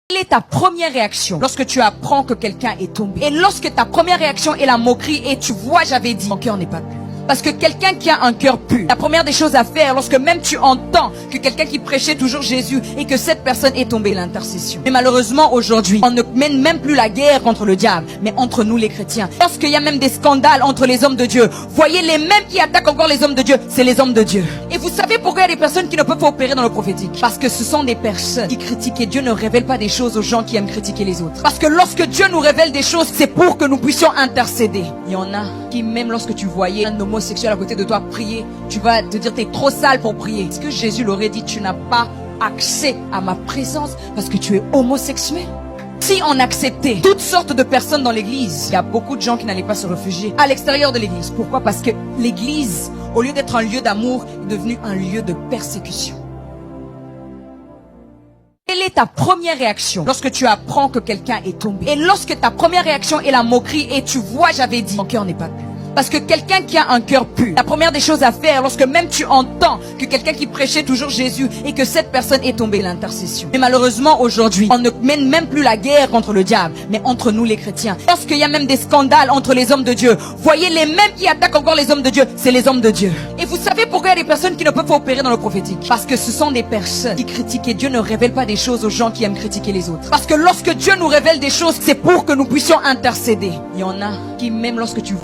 Quelle est ta première réaction lorsque tu apprends que quelqu'un est tombé? Et lorsque ta première réaction est la moquerie et tu vois, j'avais dit, mon cœur n'est pas pur. Parce que quelqu'un qui a un cœur pur, la première des choses à faire, lorsque même tu entends que quelqu'un qui prêchait toujours Jésus et que cette personne est tombée, l'intercession. Mais malheureusement, aujourd'hui, on ne mène même plus la guerre contre le diable, mais entre nous les chrétiens. Lorsqu'il y a même des scandales entre les hommes de Dieu, voyez les mêmes qui attaquent encore les hommes de Dieu, c'est les hommes de Dieu. Et vous savez pourquoi il y a des personnes qui ne peuvent pas opérer dans le prophétique? Parce que ce sont des personnes qui critiquent et Dieu ne révèle pas des choses aux gens qui aiment critiquer les autres. Parce que lorsque Dieu nous révèle des choses, c'est pour que nous puissions intercéder. Il y en a qui, même lorsque tu voyais un homosexuel à côté de toi prier, tu vas te dire t'es trop sale pour prier. Est-ce que Jésus l'aurait dit tu n'as pas accès à ma présence parce que tu es homosexuel? Si on acceptait toutes sortes de personnes dans l'église, il y a beaucoup de gens qui n'allaient pas se réfugier à l'extérieur de l'église. Pourquoi? Parce que l'église, au lieu d'être un lieu d'amour, est devenue un lieu de persécution. Quelle est ta première réaction lorsque tu apprends que quelqu'un est tombé? Et lorsque ta première réaction est la moquerie et tu vois, j'avais dit, mon cœur n'est pas pur. Parce que quelqu'un qui a un cœur pur, la première des choses à faire, lorsque même tu entends que quelqu'un qui prêchait toujours Jésus et que cette personne est tombée, l'intercession. Mais malheureusement, aujourd'hui, on ne mène même plus la guerre contre le diable, mais entre nous les chrétiens. Lorsqu'il y a même des scandales entre les hommes de Dieu, voyez les mêmes qui attaquent encore les hommes de Dieu, c'est les hommes de Dieu. Et vous savez pourquoi il y a des personnes qui ne peuvent pas opérer dans le prophétique? Parce que ce sont des personnes qui critiquent et Dieu ne révèle pas des choses aux gens qui aiment critiquer les autres. Parce que lorsque Dieu nous révèle des choses, c'est pour que nous puissions intercéder. Il y en a qui, même lorsque tu